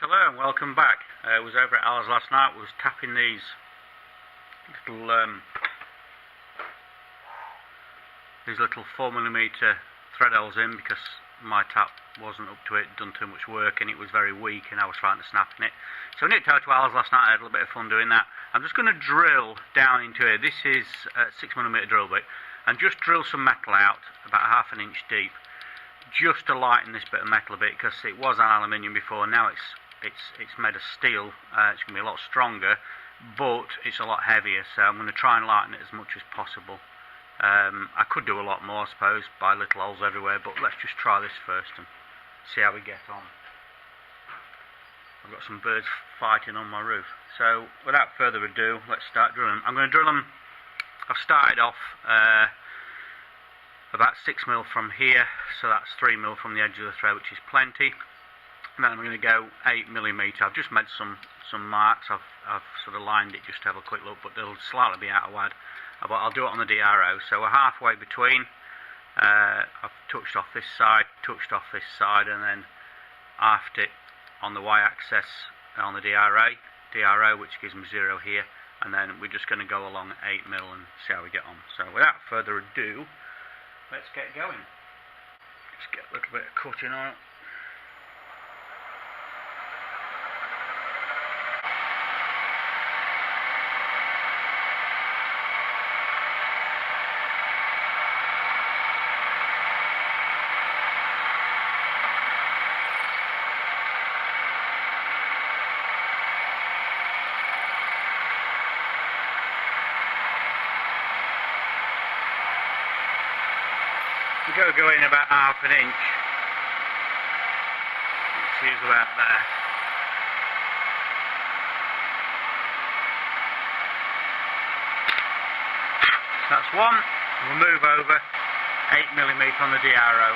hello and welcome back. I was over at Al's last night. We was tapping these little 4mm thread holes in because my tap wasn't up to it, done too much work, and it was very weak and I was frightened of snapping it. So I nipped out to Al's last night. I had a little bit of fun doing that. I'm just going to drill down into it. This is a 6mm drill bit, and just drill some metal out about ½ an inch deep, just to lighten this bit of metal a bit, because it was an aluminium before. Now it's made of steel. It's going to be a lot stronger, but it's a lot heavier, so I'm going to try and lighten it as much as possible. I could do a lot more, I suppose, by little holes everywhere, but let's just try this first and see how we get on. I've got some birds fighting on my roof, so without further ado, let's start drilling. I'm going to drill them. I've started off about 6mm from here, so that's 3mm from the edge of the thread, which is plenty. And then I'm going to go 8mm. I've just made some marks. I've sort of lined it just to have a quick look, but they'll slightly be out of wad. But I'll do it on the DRO. So we're halfway between. I've touched off this side, and then aft it on the y-axis on the DRO, which gives me 0 here. And then we're just going to go along 8mm and see how we get on. So without further ado, let's get going. Just get a little bit of cutting on it. Go in about ½ an inch. Which is about there. That's one. We'll move over 8mm on the DRO.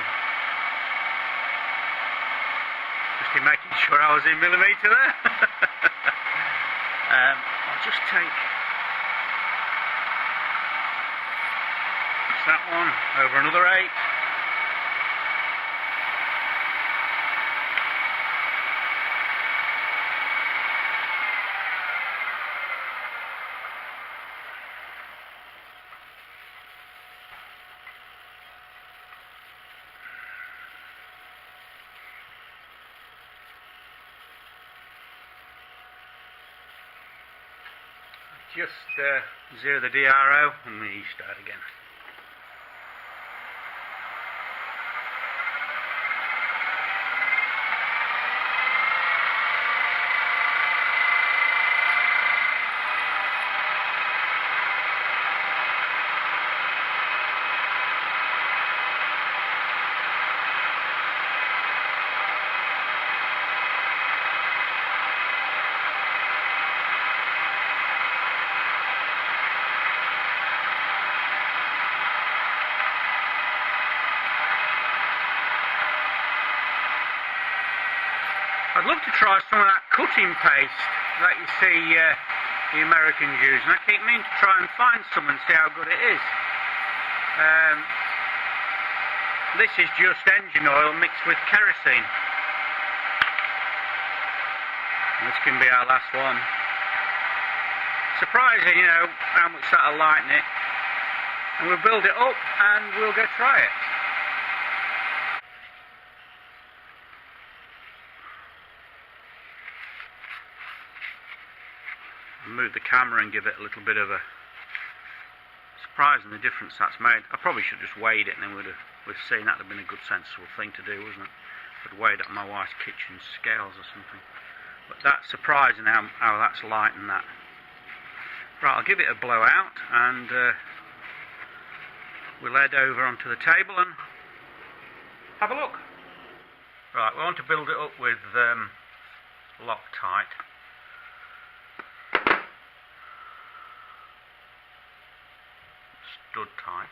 Just in making sure I was in millimetre there. I'll just take that one over another 8. Just zero the DRO and we start again. I'd love to try some of that cutting paste that you see the Americans use, and I keep meaning to try and find some and see how good it is. This is just engine oil mixed with kerosene. This can be our last one. Surprising, you know, how much that'll lighten it. And we'll build it up and we'll go try it. Move the camera and give it a little bit of a surprising the difference that's made. I probably should have just weighed it and then we'd seen that would have been a good sensible thing to do, wasn't it? I'd weighed it on my wife's kitchen scales or something. But that's surprising how that's lightened that. Right, I'll give it a blow out and we'll head over onto the table and have a look. Right, we want to build it up with Loctite. Stud tight.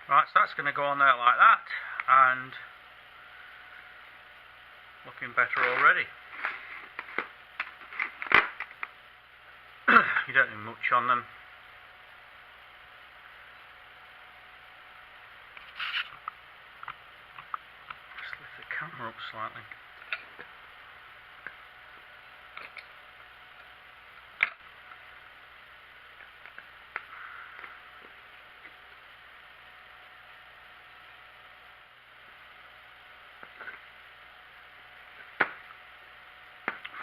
Right, so that's going to go on there like that, and looking better already. You don't need much on them. Just lift the camera up slightly.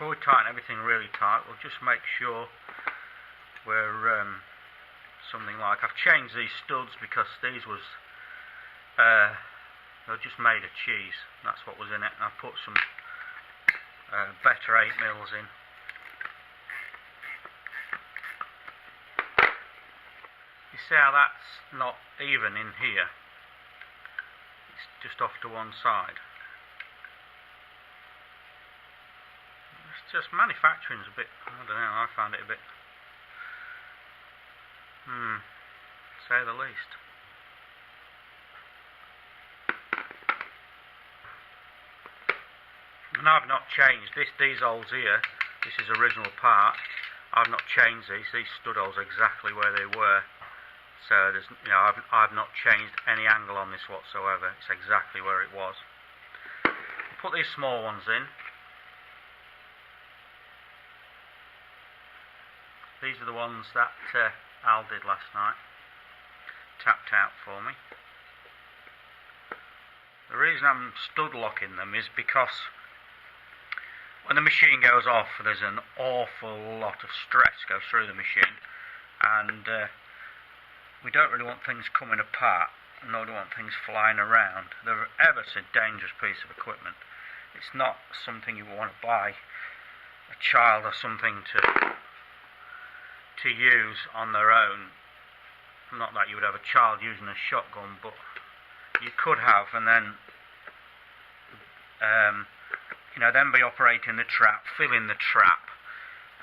before we tighten everything really tight, we'll just make sure we're something like, I've changed these studs because these was they just made of cheese. That's what was in it, and I put some better 8mm in. You see how that's not even in here? It's just off to one side. It's just manufacturing's a bit, I don't know, I found it a bit, say the least. And I've not changed these holes here. This is original part. I've not changed these stud holes exactly where they were. So there's, I've not changed any angle on this whatsoever. It's exactly where it was. Put these small ones in. These are the ones that Al did last night. Tapped out for me. The reason I'm stud locking them is because when the machine goes off, there's an awful lot of stress goes through the machine, and we don't really want things coming apart, nor do we want things flying around. They're ever so dangerous piece of equipment. It's not something you want to buy a child or something to use on their own. Not that you would have a child using a shotgun, but you could have, and then then be operating the trap, filling the trap,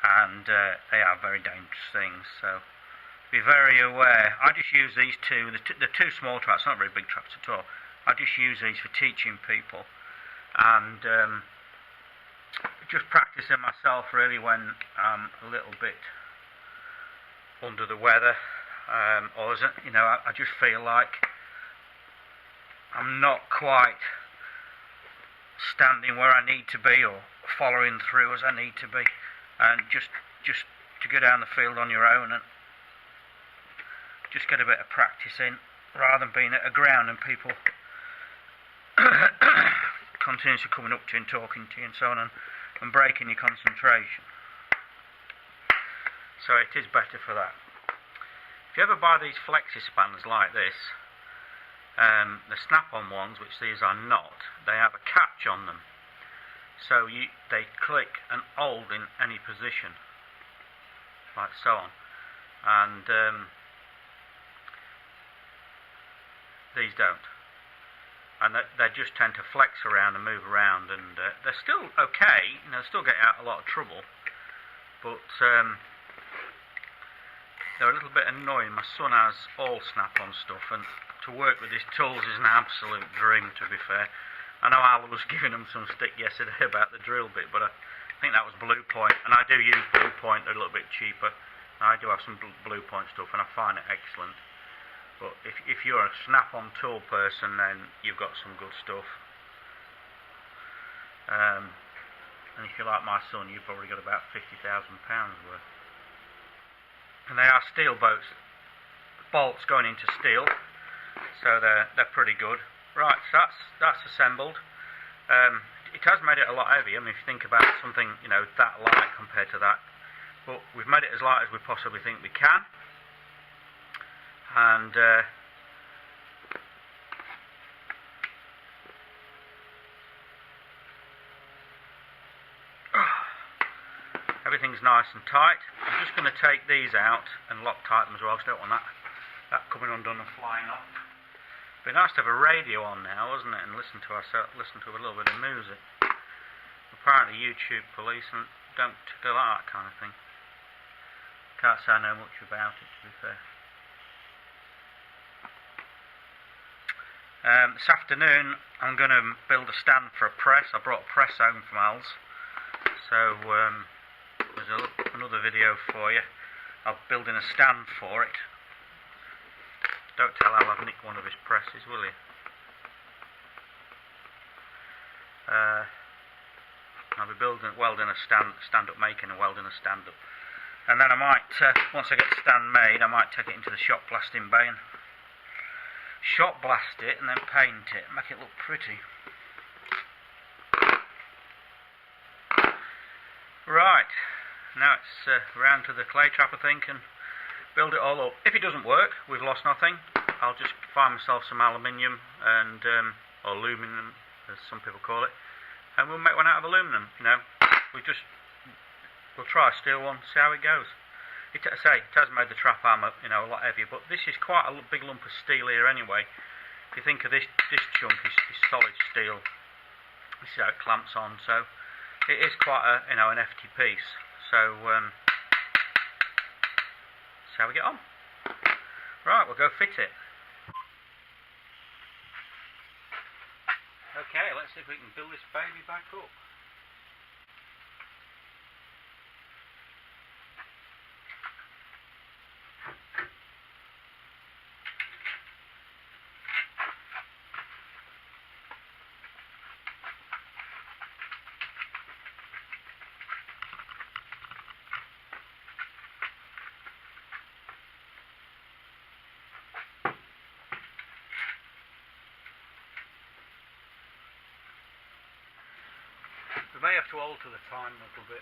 and they are very dangerous things. So be very aware. I just use these two, the two small traps, not very big traps at all. I just use these for teaching people, and just practicing myself really when I'm a little bit under the weather, or I just feel like I'm not quite standing where I need to be or following through as I need to be, and just to go down the field on your own and just get a bit of practice in, rather than being at a ground and people continuously coming up to you and talking to you and so on, and breaking your concentration. So it is better for that. If you ever buy these flexi spanners like this, the snap-on ones, which these are not, they have a catch on them, so they click and hold in any position, like so on, and these don't, and they just tend to flex around and move around, and they're still okay, still get out a lot of trouble, but they're a little bit annoying. My son has all snap-on stuff, and to work with his tools is an absolute dream, to be fair. I know Al was giving him some stick yesterday about the drill bit, but I think that was Blue Point, and I do use Blue Point, they're a little bit cheaper. I do have some Blue Point stuff, and I find it excellent. But if you're a snap-on tool person, then you've got some good stuff. And if you're like my son, you've probably got about £50,000 worth. And they are steel bolts going into steel, so they're pretty good. Right, so that's assembled. It has made it a lot heavier. I mean, if you think about something that light compared to that, but we've made it as light as we possibly think we can. And everything's nice and tight. I'm just going to take these out and Loctite them as well, because I don't want that coming undone and flying off. It'd be nice to have a radio on now, wasn't it, and listen to a little bit of music. Apparently YouTube police don't like that kind of thing. Can't say I know much about it, to be fair. This afternoon I'm going to build a stand for a press. I brought a press home from Al's, so there's another video for you. I'm building a stand for it. Don't tell Al I've nicked one of his presses, will you? I'll be welding a stand-up, making a welding a stand-up. And then I might, once I get the stand made, I might take it into the shop blasting bay and shot blast it and then paint it, make it look pretty. Now it's round to the clay trap, I think, and build it all up. If it doesn't work, we've lost nothing. I'll just find myself some aluminium and or aluminum, as some people call it, and we'll make one out of aluminum. You know, we'll try a steel one, see how it goes. It has made the trap arm, you know, a lot heavier, but this is quite a big lump of steel here anyway. If you think of this chunk is solid steel. This is how it clamps on, so it is quite a, you know, an hefty piece. So see how we get on. Right, we'll go fit it. Okay, let's see if we can build this baby back up. We may have to alter the time a little bit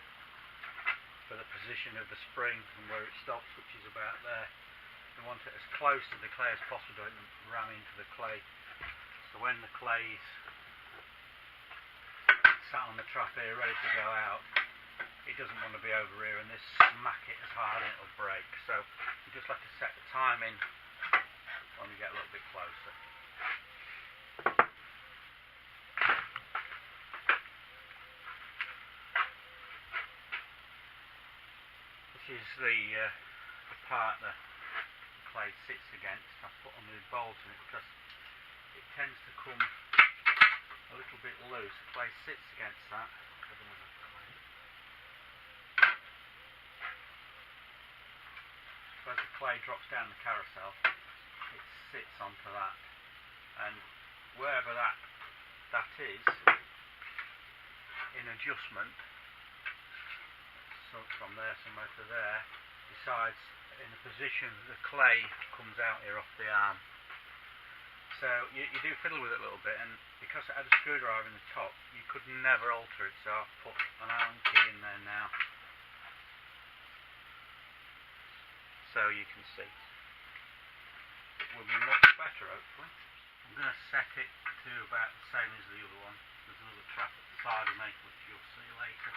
for the position of the spring and where it stops, which is about there. We want it as close to the clay as possible, don't ram into the clay. So when the clay's sat on the trap here ready to go out, it doesn't want to be over here, and this smack it as hard and it'll break. So you just have to set the time in when we get a little bit closer. This is the part that the clay sits against. I've put on the bolts in it because it tends to come a little bit loose. The clay sits against that. So as the clay drops down the carousel, it sits onto that, and wherever that is in adjustment, so from there somewhere to there, decides in the position the clay comes out here off the arm. So you do fiddle with it a little bit, and because it had a screwdriver in the top, you could never alter it, so I've put an Allen key in there now, so you can see. It will be much better, hopefully. I'm going to set it to about the same as the other one. There's another trap at the side of me, which you'll see later.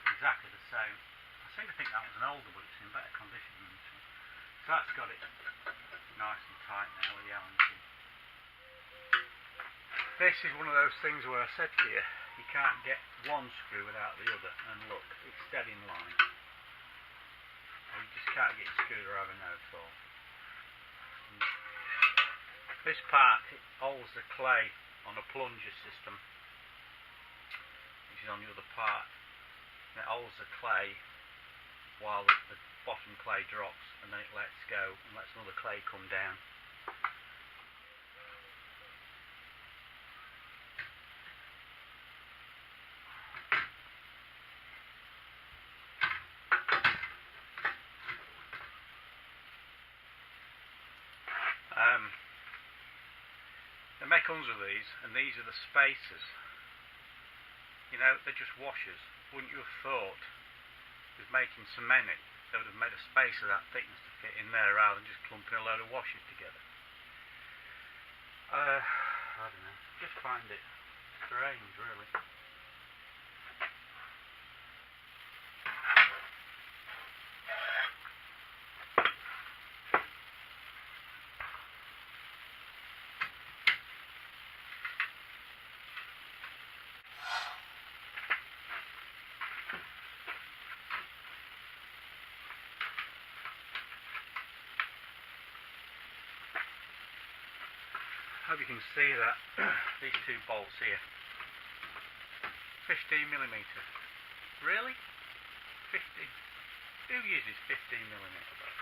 Exactly the same. I seem to think that was an older, but it's in better condition than this one. So that's got it nice and tight now with the Allen key. This is one of those things where I said to you, you can't get one screw without the other, and look, it's dead in line. You just can't get your screwdriver now at all. This part, it holds the clay on a plunger system, which is on the other part. And it holds the clay while the bottom clay drops, and then it lets go and lets another clay come down. They make hundreds of these, and these are the spacers. You know, they're just washers. Wouldn't you have thought, with making so many, they would have made a spacer that thickness to fit in there rather than just clumping a load of washers together? I don't know. Just find it strange, really. Hope you can see that these two bolts here, 15mm. Really? 50? Who uses 15mm bolts?